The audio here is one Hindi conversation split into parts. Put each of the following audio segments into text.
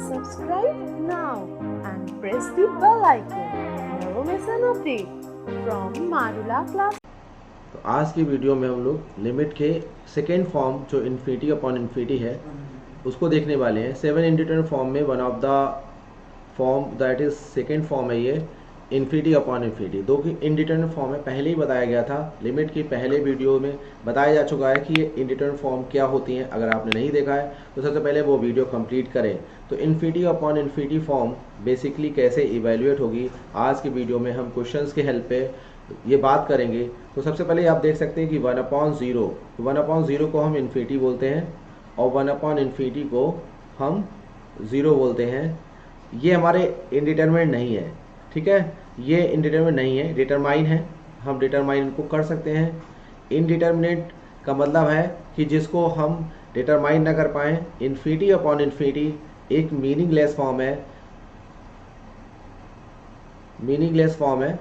Subscribe now and press the bell icon. Never miss an update from Marula Class. तो आज की वीडियो में हम लोग लिमिट के सेकेंड फॉर्म जो इन्फिनिटी अपॉन इन्फिनिटी है उसको देखने वाले हैं। 7 इंडिटरमिनेट फॉर्म में one of the form that is second form है ये इन्फिनिटी अपॉन इन्फिनिटी। दो की इंडिटरमिनेट फॉर्म है, पहले ही बताया गया था लिमिट की पहले वीडियो में बताया जा चुका है कि ये इंडिटरमिनेट फॉर्म क्या होती हैं। अगर आपने नहीं देखा है तो सबसे पहले वो वीडियो कंप्लीट करें। तो infinity upon infinity form basically कैसे इवेल्युएट होगी, आज की वीडियो में हम क्वेश्चंस के हेल्प पे ये बात करेंगे। तो सबसे पहले आप देख सकते हैं कि 1/0 को हम इन्फिनिटी बोलते हैं और 1/इन्फिनिटी को हम 0 बोलते हैं। ये हमारे इंडिटरमिनेट नहीं है, ठीक है, ये इंडिटरमिनेट नहीं है, डिटरमाइन है। हम डिटरमाइन को कर सकते हैं। इनडिटरमिनेट का मतलब है कि जिसको हम डिटरमाइन ना कर पाएँ। इन्फिनिटी अपॉन इन्फिनिटी एक मीनिंगलेस फॉर्म है,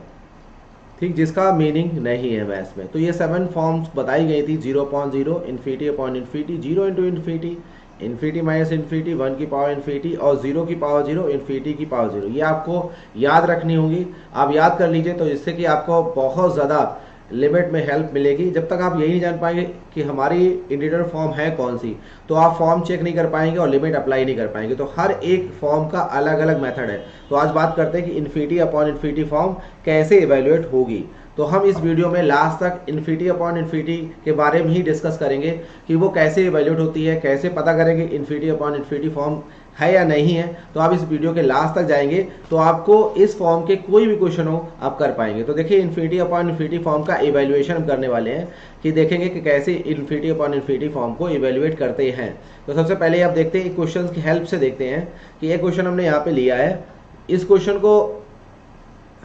ठीक, जिसका मीनिंग नहीं है मैथ्स में। तो ये 7 फॉर्म्स बताई गई थी 0/0, infinity upon infinity, 0 into infinity, infinity minus infinity, 1 की पावर इन्फिनिटी और 0 की पावर 0, इन्फिनिटी की पावर 0। ये आपको याद रखनी होगी, आप याद कर लीजिए तो इससे कि आपको बहुत ज़्यादा लिमिट में हेल्प मिलेगी। जब तक आप यही नहीं जान पाएंगे कि हमारी इंडिटरमिनेट फॉर्म है कौन सी, तो आप फॉर्म चेक नहीं कर पाएंगे और लिमिट अप्लाई नहीं कर पाएंगे। तो हर एक फॉर्म का अलग अलग मेथड है। तो आज बात करते हैं कि इन्फिनिटी अपॉन इन्फिनिटी फॉर्म कैसे इवेल्युएट होगी। तो हम इस वीडियो में लास्ट तक इन्फिनिटी अपॉन इन्फिनिटी के बारे में ही डिस्कस करेंगे कि वो कैसे इवेल्युएट होती है, कैसे पता करेंगे इन्फिनिटी अपॉन इन्फिनिटी फॉर्म है या नहीं है। तो आप इस वीडियो के लास्ट तक जाएंगे तो आपको इस फॉर्म के कोई भी क्वेश्चन हो आप कर पाएंगे। तो देखिए इन्फिनिटी अपॉन इन्फिनिटी फॉर्म का इवेल्युएशन हम करने वाले हैं कि देखेंगे कि कैसे इन्फिनिटी अपॉन इन्फिनिटी फॉर्म को इवेल्युएट करते हैं। तो सबसे पहले आप देखते हैं क्वेश्चन की हेल्प से देखते हैं कि एक क्वेश्चन हमने यहाँ पे लिया है। इस क्वेश्चन को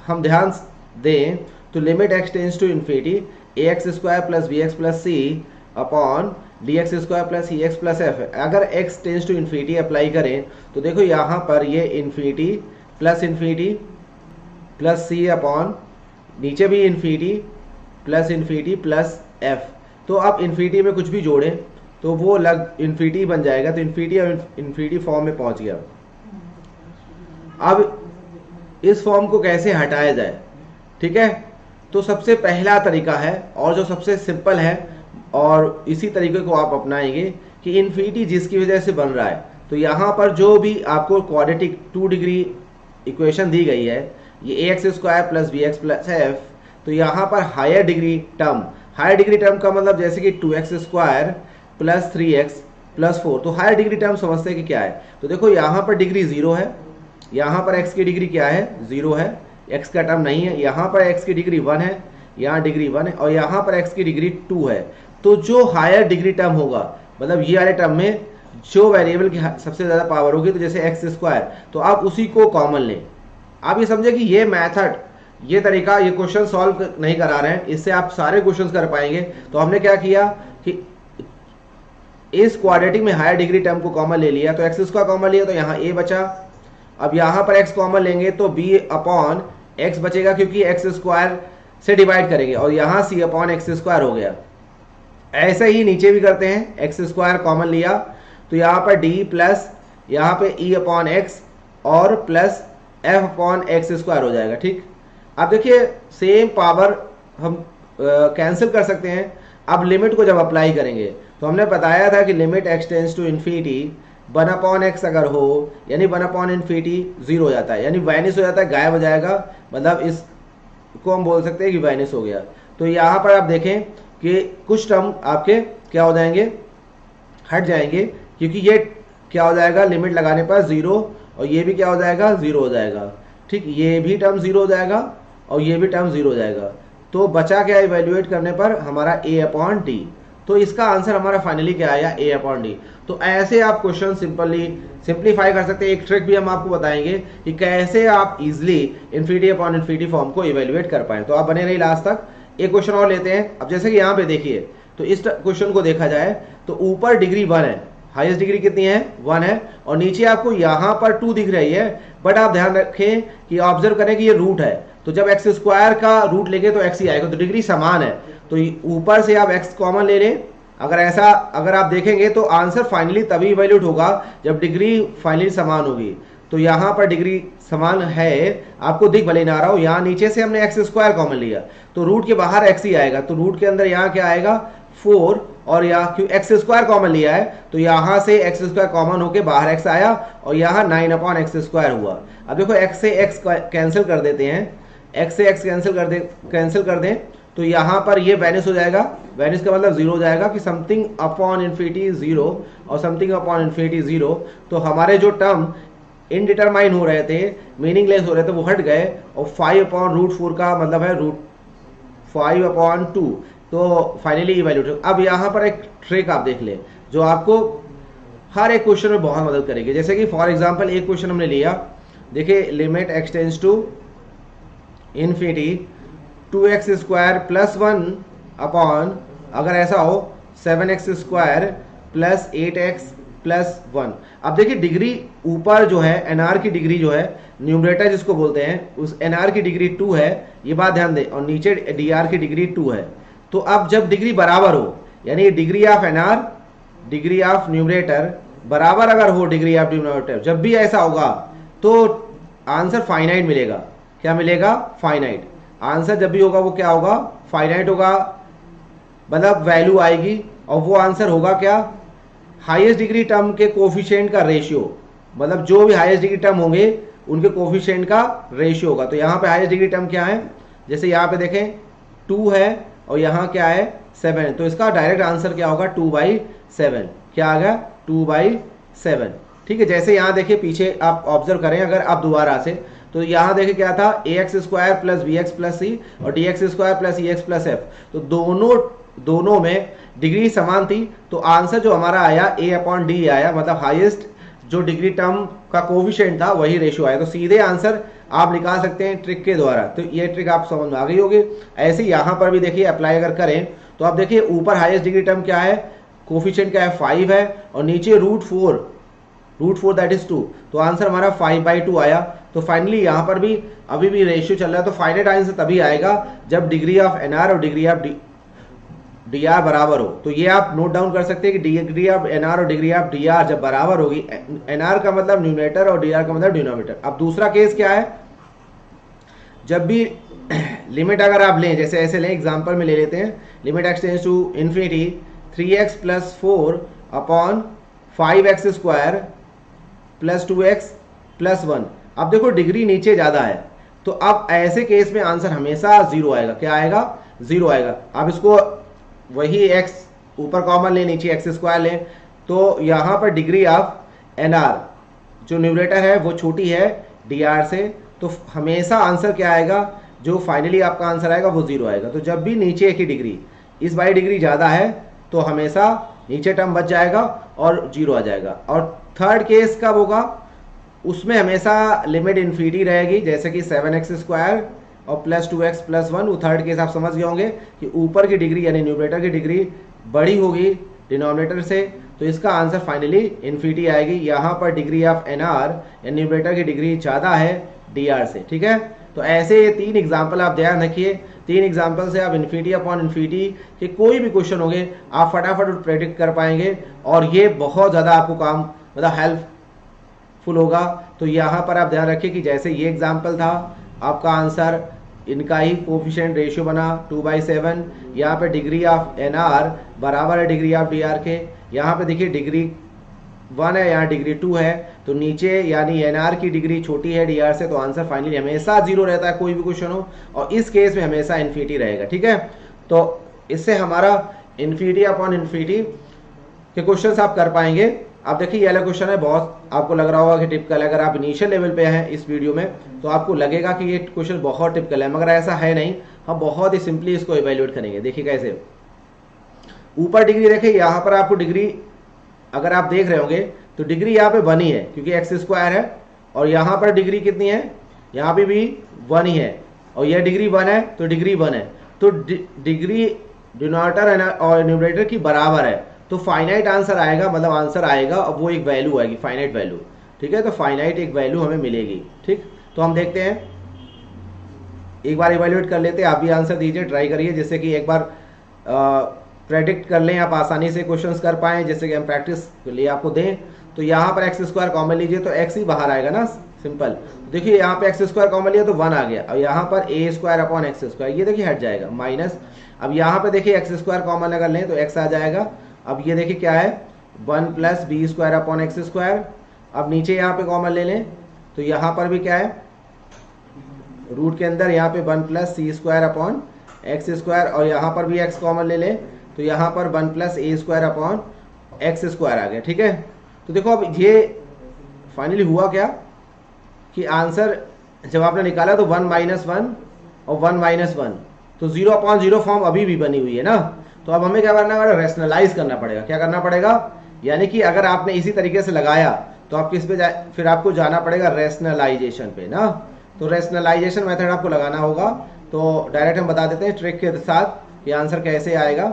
हम ध्यान दें तो limit x tends to infinity ax² plus bx plus c upon dx² plus ex plus f। अगर x tends to infinity apply करें तो देखो यहाँ पर ये इन्फिनिटी प्लस c अपॉन नीचे भी इन्फिनिटी प्लस f। तो आप इन्फिनिटी में कुछ भी जोड़ें तो वो इन्फिनिटी बन जाएगा। तो इन्फिनिटी फॉर्म में पहुंच गया। अब इस फॉर्म को कैसे हटाया जाए, ठीक है। तो सबसे पहला तरीका है और जो सबसे सिंपल है और इसी तरीके को आप अपनाएंगे कि इन्फिनिटी जिसकी वजह से बन रहा है, तो यहाँ पर जो भी आपको क्वाड्रेटिक 2 डिग्री इक्वेशन दी गई है ये ax² plus bx plus f। तो यहाँ पर हायर डिग्री टर्म का मतलब जैसे कि 2x² प्लस 3x प्लस 4। तो हायर डिग्री टर्म समझते हैं कि क्या है। तो देखो यहाँ पर डिग्री 0 है, यहाँ पर x की डिग्री क्या है, 0 है, x का टर्म नहीं है। यहाँ पर x की डिग्री 1 है, यहाँ डिग्री 1 है और यहाँ पर x की डिग्री 2 है। तो जो हायर डिग्री टर्म होगा, मतलब ये वाले टर्म में जो वेरिएबल की सबसे ज़्यादा पावर होगी, तो जैसे x², तो आप उसी को कॉमन लें। आप ये समझे कि ये मेथड, ये तरीका, ये क्वेश्चन सॉल्व नहीं करा रहे हैं, इससे आप सारे क्वेश्चन कर पाएंगे। तो हमने क्या किया कि इस क्वाड्रेटिक में हायर डिग्री टर्म को कॉमन ले लिया, तो x² कॉमन लिया तो यहाँ a बचा। अब यहाँ पर x कॉमन लेंगे तो b अपॉन x बचेगा क्योंकि x² से डिवाइड करेंगे और यहाँ c अपॉन x² हो गया। ऐसे ही नीचे भी करते हैं, x² कॉमन लिया तो यहाँ पर d प्लस यहाँ पे e अपॉन x और प्लस f अपॉन x² हो जाएगा, ठीक। अब देखिए सेम पावर हम कैंसिल कर सकते हैं। अब लिमिट को जब अप्लाई करेंगे तो हमने बताया था कि limit x tends to infinity 1/x अगर हो यानी 1/इन्फिनिटी 0 हो जाता है, यानी वाइनिस हो जाता है, गायब हो जाएगा, मतलब इसको हम बोल सकते हैं कि वाइनिस हो गया। तो यहाँ पर आप देखें कि कुछ टर्म आपके क्या हो जाएंगे, हट जाएंगे, क्योंकि ये क्या हो जाएगा लिमिट लगाने पर 0 और ये भी क्या हो जाएगा 0 हो जाएगा, ठीक। ये भी टर्म 0 हो जाएगा और ये भी टर्म 0 हो जाएगा। तो बचा क्या इवेल्युएट करने पर हमारा a/d। तो इसका आंसर हमारा फाइनली क्या आया, a/d। तो ऐसे आप क्वेश्चन सिंप्लीफाई कर सकते हैं। एक ट्रिक भी हम आपको बताएंगे कि कैसे आप easily infinity upon infinity form को इवेल्युएट कर पाए। तो आप बने रहिए लास्ट तक। एक क्वेश्चन और लेते हैं। अब जैसे कि यहाँ पे देखिए, तो इस क्वेश्चन को देखा जाए तो ऊपर डिग्री 1 है, हाईएस्ट डिग्री कितनी है, 1 है, और नीचे आपको यहाँ पर 2 दिख रही है। बट आप ध्यान रखें कि ऑब्जर्व करें कि ये रूट है, तो जब x² का रूट लेंगे तो x ही आएगा, तो डिग्री समान है। तो ऊपर से आप x कॉमन ले लें, अगर आप देखेंगे तो आंसर फाइनली तभी इवैल्यूएट होगा जब डिग्री फाइनली समान होगी। तो यहाँ पर डिग्री समान है, आपको दिख भले ना रहा हो, यहाँ नीचे से हमने एक्स स्क्वायर कॉमन लिया तो रूट के बाहर एक्स ही आएगा, तो रूट के अंदर यहाँ क्या आएगा 4, और यहाँ क्यों एक्स स्क्वायर कॉमन लिया है तो यहाँ से एक्स स्क्वायर कॉमन होके बाहर एक्स आया और यहाँ 9/x² हुआ। अब देखो एक्स से एक्स कैंसिल कर देते हैं, एक्स से एक्स कैंसिल कर दें तो यहाँ पर ये वैनिश हो जाएगा, वैनिश का मतलब जीरो हो जाएगा कि समथिंग अपॉन इन्फिनिटी जीरो और समथिंग अपॉन इन्फिनिटी जीरो। तो हमारे जो टर्म इनडिटरमाइन हो रहे थे, मीनिंगलेस हो रहे थे, वो हट गए और 5/√4 का मतलब है √5/2, तो फाइनली इवैल्यूएट। अब यहाँ पर एक ट्रिक आप देख ले जो आपको हर एक क्वेश्चन में बहुत मदद करेगी। जैसे कि फॉर एग्जांपल एक क्वेश्चन हमने लिया, देखिए limit x tends to infinity 2x² + 1 upon, अगर ऐसा हो 7x² + 8x + 1। अब देखिए डिग्री ऊपर जो है एनआर की डिग्री जो है, न्यूमरेटर जिसको बोलते हैं, उस एनआर की डिग्री 2 है, ये बात ध्यान दें, और नीचे डीआर की डिग्री 2 है। तो अब जब डिग्री बराबर हो, यानी degree of NR degree of numerator बराबर अगर हो डिग्री ऑफ डिनोमिनेटर, जब भी ऐसा होगा तो आंसर फाइनाइट मिलेगा। क्या मिलेगा? फाइनाइट। आंसर जब भी होगा वो क्या होगा? फाइनाइट होगा, मतलब वैल्यू आएगी, और वो आंसर होगा क्या? हाईएस्ट डिग्री टर्म के कोफिशिएंट का रेशियो, मतलब जो भी हाईएस्ट डिग्री टर्म होंगे उनके कोफिशिएंट का रेशियो होगा। तो यहाँ पे हाईएस्ट डिग्री टर्म क्या है? जैसे यहाँ पे देखें 2 है और यहाँ क्या है 7, तो इसका डायरेक्ट आंसर क्या होगा? 2/7। क्या आ गया? 2/7। ठीक है, जैसे यहाँ देखिए पीछे आप ऑब्जर्व करें अगर आप दोबारा से, तो यहाँ देखिए क्या था? ax² + bx + c और dx² + ex + f। तो दोनों में डिग्री समान थी, तो आंसर जो हमारा आया a/d आया, मतलब हाईएस्ट जो डिग्री टर्म का कोफिशिएंट था वही रेशियो आया। तो सीधे आंसर आप निकाल सकते हैं ट्रिक के द्वारा। तो ये ट्रिक आप समझ में आ गई होगी। ऐसे यहाँ पर भी देखिए अप्लाई अगर करें तो आप देखिए ऊपर हाईएस्ट डिग्री टर्म क्या है, कोफिशिएंट क्या है? 5 है, और नीचे √4 दैट इज 2, तो आंसर हमारा 5/2 आया। तो फाइनली यहाँ पर भी अभी भी रेशियो चल रहा है, तो फाइनाइट आंसर तभी आएगा जब डिग्री ऑफ एनआर और डिग्री ऑफ डीआर बराबर हो। तो ये आप नोट डाउन कर सकते हैं कि डिग्री ऑफ एनआर और डिग्री ऑफ डीआर जब बराबर होगी, एनआर का मतलब न्यूमरेटर और डीआर का मतलब डिनोमिनेटर। अब दूसरा केस क्या है? जब भी लिमिट अगर आप लें, जैसे ऐसे लें, एग्जांपल में ले लेते हैं, limit x tends to infinity 3x + 4 upon 5x² + 2x + 1। अब देखो डिग्री नीचे ज़्यादा है, तो अब ऐसे केस में आंसर हमेशा 0 आएगा। क्या आएगा? 0 आएगा। अब इसको वही x ऊपर कॉमन लें, नीचे x² लें, तो यहाँ पर डिग्री ऑफ एनआर जो न्यूमरेटर है वो छोटी है dr से, तो हमेशा आंसर क्या आएगा? जो फाइनली आपका आंसर आएगा वो 0 आएगा। तो जब भी नीचे की डिग्री इस बाई डिग्री ज़्यादा है तो हमेशा नीचे टर्म बच जाएगा और 0 आ जाएगा। और थर्ड केस कब होगा? उसमें हमेशा लिमिट इन्फिनिटी रहेगी, जैसे कि 7x² और +2x + 1। वो थर्ड केस आप समझ गए होंगे कि ऊपर की डिग्री यानी न्यूमरेटर की डिग्री बड़ी होगी डिनोमिनेटर से, तो इसका आंसर फाइनली इन्फिनिटी आएगी। यहाँ पर डिग्री ऑफ एनआर या न्यूमरेटर की डिग्री ज़्यादा है डीआर से। ठीक है, तो ऐसे 3 एग्जाम्पल आप ध्यान रखिए। 3 एग्जाम्पल से आप इन्फिनिटी अपॉन इन्फिनिटी के कोई भी क्वेश्चन होंगे आप फटाफट प्रेडिक्ट कर पाएंगे, और ये बहुत ज़्यादा आपको काम मतलब हेल्पफुल होगा। तो यहाँ पर आप ध्यान रखिए कि जैसे ये एग्जाम्पल था, आपका आंसर इनका ही कोफिशिएंट रेशियो बना 2/7। यहाँ पे डिग्री ऑफ एनआर बराबर है डिग्री ऑफ डीआर के। यहाँ पे देखिए डिग्री 1 है, यहाँ डिग्री 2 है, तो नीचे यानी एनआर की डिग्री छोटी है डीआर से, तो आंसर फाइनली हमेशा 0 रहता है कोई भी क्वेश्चन हो, और इस केस में हमेशा इन्फिनिटी रहेगा। ठीक है, तो इससे हमारा इन्फिनिटी अपॉन इन्फिनिटी के क्वेश्चन आप कर पाएंगे। अब देखिए ये वाला क्वेश्चन है, बहुत आपको लग रहा होगा कि टिपिकल है। अगर आप इनिशियल लेवल पे हैं इस वीडियो में तो आपको लगेगा कि ये क्वेश्चन बहुत टिपिकल है, मगर ऐसा है नहीं। हम बहुत ही सिंपली इसको इवेल्युएट करेंगे। देखिए कैसे, ऊपर डिग्री देखिए, यहाँ पर आपको डिग्री अगर आप देख रहे होंगे तो डिग्री यहाँ पे 1 ही है क्योंकि x² है, और यहाँ पर डिग्री कितनी है? यहाँ पे भी 1 ही है, और यह डिग्री 1 है तो डिग्री 1 है, तो डिग्री डिनोमिनेटर और न्यूमरेटर की बराबर है, तो फाइनाइट आंसर आएगा, मतलब आंसर आएगा और वो एक वैल्यू आएगी, फाइनाइट वैल्यू। ठीक है, तो फाइनाइट एक वैल्यू हमें मिलेगी। ठीक, तो हम देखते हैं, एक बार इवेल्युएट कर लेते हैं। आप भी आंसर दीजिए, ट्राई करिए, जिससे कि एक बार प्रेडिक्ट कर लें, आप आसानी से क्वेश्चंस कर पाएँ, जैसे कि हम प्रैक्टिस के लिए आपको दें। तो यहाँ पर एक्स स्क्वायर कॉमन लीजिए तो एक्स ही बाहर आएगा ना, सिंपल। देखिए यहाँ पे एक्स स्क्वायर कॉमन लिया तो 1 आ गया, और यहाँ पर ए स्क्वायर अपॉन एक्स स्क्वायर, ये देखिए हट जाएगा माइनस। अब यहाँ पे देखिए एक्स स्क्वायर कॉमन अगर लें तो एक्स आ जाएगा। अब ये देखिए क्या है, 1 plus B square upon X square. अब नीचे यहाँ पे कॉमन ले लें तो यहाँ पर भी क्या है, रूट के अंदर यहाँ पे 1 plus C square upon X square, और यहाँ पर भी एक्स कॉमन ले लें तो यहाँ पर 1 plus A square upon X square आ गया, ठीक है। तो देखो अब ये फाइनली हुआ क्या कि आंसर जब आपने निकाला तो 1 माइनस 1 और 1 माइनस 1, तो 0 अपॉन 0 फॉर्म अभी भी बनी हुई है ना। तो अब हमें क्या करना पड़ेगा, रेशनलाइज करना पड़ेगा। क्या करना पड़ेगा, यानी कि अगर आपने इसी तरीके से लगाया तो आप किस पे फिर आपको जाना पड़ेगा रेशनलाइजेशन पे ना। तो रेशनलाइजेशन मेथड आपको लगाना होगा। तो डायरेक्ट हम बता देते हैं ट्रिक के साथ कि आंसर कैसे आएगा।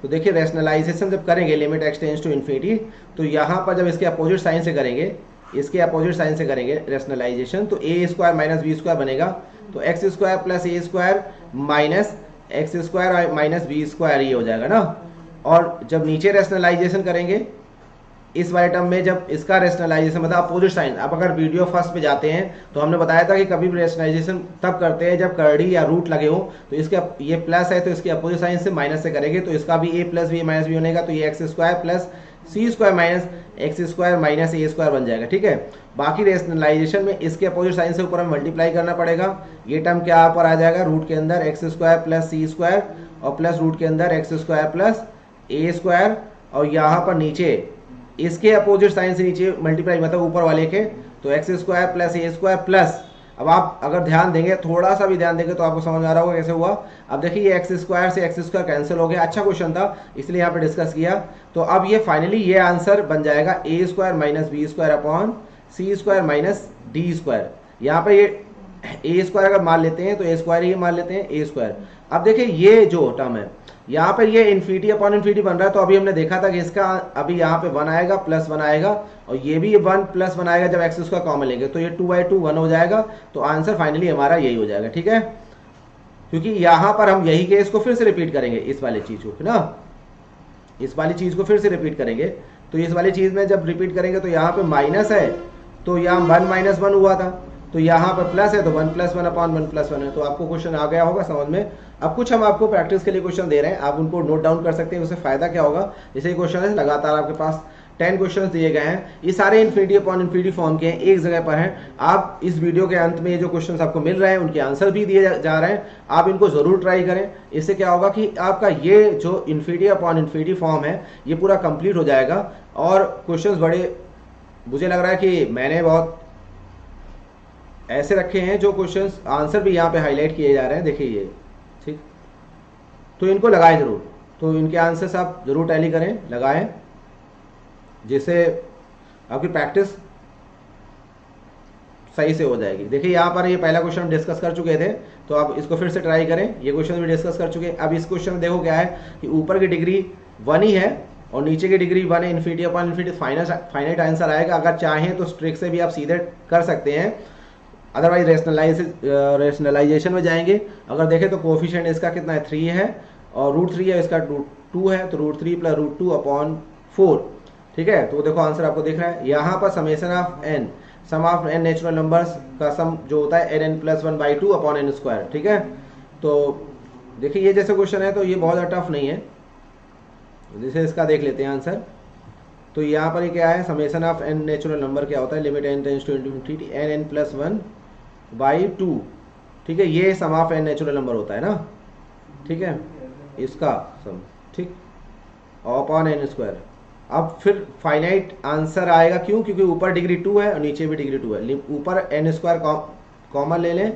तो देखिए रेशनलाइजेशन जब करेंगे limit X tends to infinity, तो यहाँ पर जब इसके अपोजिट साइन से करेंगे, इसके अपोजिट साइन से करेंगे रेशनलाइजेशन, तो A square minus B square बनेगा। तो X square plus A square minus X square minus B square ये हो जाएगा ना। और जब नीचे रेशनलाइजेशन करेंगे इस वाले टर्म में, जब इसका रेशनलाइजेशन मतलब अपोजिट साइन, आप अगर वीडियो फर्स्ट पे जाते हैं तो हमने बताया था कि कभी भी रेशनलाइजेशन तब करते हैं जब करड़ी या रूट लगे हो। तो इसके ये प्लस है तो इसके अपोजिट साइन से माइनस से करेंगे, तो इसका भी A plus B minus B बनेगा। तो ये X square plus C square minus X square minus A square बन जाएगा, ठीक है। बाकी रेशनलाइजेशन में इसके अपोजिट साइन से ऊपर हमें मल्टीप्लाई करना पड़ेगा। ये टर्म क्या पर आ जाएगा, रूट के अंदर x square plus C square और प्लस रूट के अंदर x square plus A square, और यहाँ पर नीचे इसके अपोजिट साइन से नीचे मल्टीप्लाई मतलब ऊपर वाले के, तो X square plus A square plus. अब आप अगर ध्यान देंगे, थोड़ा सा भी ध्यान देंगे तो आपको समझ आ रहा होगा कैसे हुआ। अब देखिए ये एक्स स्क्वायर से एक्स स्क्वायर कैंसिल हो गया, अच्छा क्वेश्चन था इसलिए यहाँ पे डिस्कस किया। तो अब ये फाइनली ये आंसर बन जाएगा A square minus B square upon C square minus D square. यहाँ पे ये ए स्क्वायर अगर मान लेते हैं तो ए स्क्वायर ही मान लेते हैं ए स्क्वायर। अब देखिए ये जो टर्म है यहाँ पर ये इन्फिनिटी अपॉन इन्फिनिटी बन रहा है, तो अभी हमने देखा था कि इसका अभी यहाँ पे 1 आएगा प्लस 1 आएगा, और ये भी 1 प्लस 1 आएगा जब एक्स स्क्वायर कॉमन लेंगे, तो ये 2/2 1 हो जाएगा। तो आंसर फाइनली हमारा यही हो जाएगा, ठीक है। क्योंकि यहाँ पर हम यही केस को फिर से रिपीट करेंगे, इस वाली चीज को ना, इस वाली चीज को फिर से रिपीट करेंगे। तो इस वाली चीज में जब रिपीट करेंगे तो यहाँ पे माइनस है तो यहाँ 1 माइनस 1 हुआ था, तो यहाँ पर प्लस है तो 1 प्लस 1 अपॉन 1 प्लस 1 है। तो आपको क्वेश्चन आ गया होगा समझ में। अब कुछ हम आपको प्रैक्टिस के लिए क्वेश्चन दे रहे हैं, आप उनको नोट डाउन कर सकते हैं, उससे फायदा क्या होगा। जैसे क्वेश्चन है लगातार आपके पास 10 क्वेश्चंस दिए गए हैं, ये सारे इन्फिनिटी अपॉन इन्फिनिटी फॉर्म के हैं, एक जगह पर हैं। आप इस वीडियो के अंत में ये जो क्वेश्चंस आपको मिल रहे हैं उनके आंसर भी दिए जा रहे हैं, आप इनको जरूर ट्राई करें। इससे क्या होगा कि आपका ये जो इन्फिनिटी अपॉन इन्फिनिटी फॉर्म है ये पूरा कंप्लीट हो जाएगा। और क्वेश्चंस बड़े, मुझे लग रहा है कि मैंने बहुत ऐसे रखे हैं जो क्वेश्चंस आंसर भी यहाँ पे हाईलाइट किए जा रहे हैं, देखिए ये, ठीक। तो इनको लगाएं जरूर, तो इनके आंसर्स आप जरूर टैली करें, लगाएं, जिससे आपकी प्रैक्टिस सही से हो जाएगी। देखिए यहाँ पर ये पहला क्वेश्चन डिस्कस कर चुके थे, तो आप इसको फिर से ट्राई करें। ये क्वेश्चन भी डिस्कस कर चुके हैं। अब इस क्वेश्चन में देखो क्या है कि ऊपर की डिग्री 1 ही है और नीचे की डिग्री 1 है, infinity upon infinity finite answer आएगा। अगर चाहें तो ट्रिक से भी आप सीधे कर सकते हैं, अदरवाइज रेशनलाइजेशन में जाएंगे। अगर देखें तो कोफिशिएंट इसका कितना है, 3 है, और √3 है, इसका 2 है, तो √3 प्लस √2 अपॉन 4, ठीक है। तो देखो आंसर आपको दिख रहा है। यहाँ पर summation of n, sum of n natural numbers का सम जो होता है n plus 1/2 upon n square, ठीक है। तो देखिए ये जैसे क्वेश्चन है तो ये बहुत टफ नहीं है, जैसे इसका देख लेते हैं आंसर। तो यहाँ पर ये क्या है, summation of n natural number क्या होता है, limit n tends to infinity n plus 1/2, ठीक है। ये sum of n natural number होता है ना, ठीक है, इसका सम, ठीक, अपॉन n स्क्वायर। अब फिर फाइनाइट आंसर आएगा, क्यों, क्योंकि ऊपर डिग्री 2 है और नीचे भी डिग्री 2 है। ऊपर n स्क्वायर कॉमन ले लें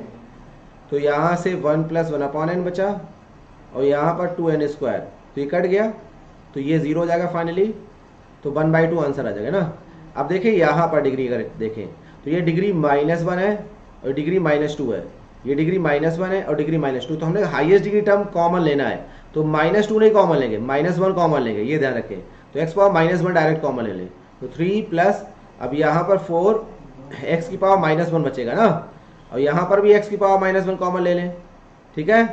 तो यहाँ से 1 प्लस 1 अपॉन n बचा, और यहाँ पर 2n स्क्वायर, तो ये कट गया, तो ये 0 हो जाएगा फाइनली, तो 1/2 आंसर आ जाएगा ना। अब देखिए यहाँ पर डिग्री अगर देखें तो ये डिग्री -1 है और डिग्री -2 है, ये डिग्री -1 है और डिग्री -2, तो हमने हाईएस्ट डिग्री टर्म कॉमन लेना है, तो -2 नहीं कॉमन लेंगे, -1 कॉमन लेंगे, ये ध्यान रखें। तो x पावर -1 डायरेक्ट कॉमन ले लें, तो 3 प्लस, अब यहाँ पर 4 x की पावर -1 बचेगा ना, और यहाँ पर भी x की पावर -1 कॉमन ले लें, ठीक है।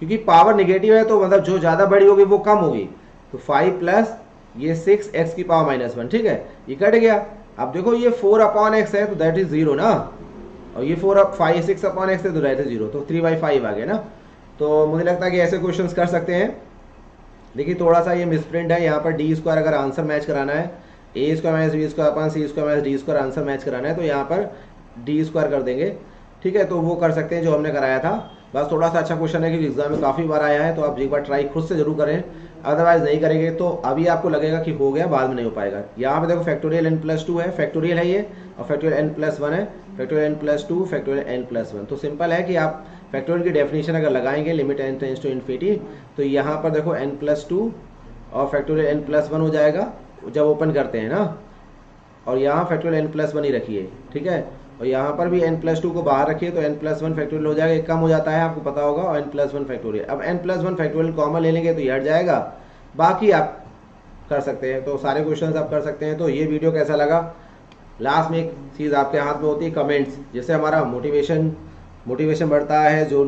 क्योंकि पावर निगेटिव है तो मतलब जो ज़्यादा बड़ी होगी वो कम होगी, तो 5 प्लस ये 6x की पावर -1, ठीक है, ये कट गया। अब देखो ये 4/x है तो दैट इज 0 ना, और ये 6/x है तो दैट इज 0, तो 3/5 आ गया ना। तो मुझे लगता है कि ऐसे क्वेश्चंस कर सकते हैं। देखिए थोड़ा सा ये मिसप्रिंट है, यहाँ पर d² अगर आंसर मैच कराना है, a² - b² अपन c² - d² आंसर मैच कराना है तो यहाँ पर d² कर देंगे, ठीक है, तो वो कर सकते हैं जो हमने कराया था। बस थोड़ा सा अच्छा क्वेश्चन है क्योंकि एग्जाम में काफ़ी बार आया है, तो आप एक बार ट्राई खुद से जरूर करें, अदरवाइज नहीं करेंगे तो अभी आपको लगेगा कि हो गया, बाद में नहीं हो पाएगा। यहाँ पे देखो फैक्टोरियल n+2 है, फैक्टोरियल है ये, और फैक्टोरियल n+1 है, फैक्टोरियल n+2 फैक्टोरियल n+1। तो सिंपल है कि आप फैक्टोरियल की डेफिनेशन अगर लगाएंगे limit n tends to infinity, तो यहाँ पर देखो n+2 और फैक्टोरियल n+1 हो जाएगा जब ओपन करते हैं ना, और यहाँ फैक्टोरियल n+1 ही रखिए, ठीक है, और यहाँ पर भी n+2 को बाहर रखिए तो n+1 फैक्टोरियल हो जाएगा, एक कम हो जाता है आपको पता होगा, और n+1 फैक्टोरियल। अब n+1 फैक्टोरियल कॉमन ले लेंगे तो ये हट जाएगा, बाकी आप कर सकते हैं, तो सारे क्वेश्चंस आप कर सकते हैं। तो ये वीडियो कैसा लगा, लास्ट में एक चीज़ आपके हाथ में होती है कमेंट्स, जिससे हमारा मोटिवेशन बढ़ता है, जो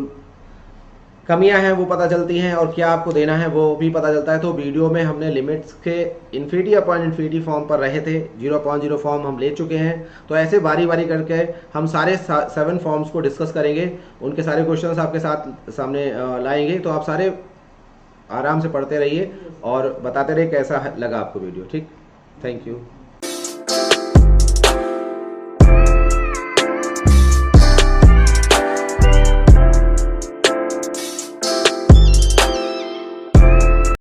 कमियां हैं वो पता चलती हैं और क्या आपको देना है वो भी पता चलता है। तो वीडियो में हमने लिमिट्स के इन्फिनिटी अपॉन इन्फिनिटी फॉर्म पर रहे थे, 0/0 फॉर्म हम ले चुके हैं, तो ऐसे बारी बारी करके हम सारे 7 फॉर्म्स को डिस्कस करेंगे, उनके सारे क्वेश्चंस आपके साथ सामने लाएंगे, तो आप सारे आराम से पढ़ते रहिए और बताते रहिए कैसा लगा आपको वीडियो, ठीक, थैंक यू।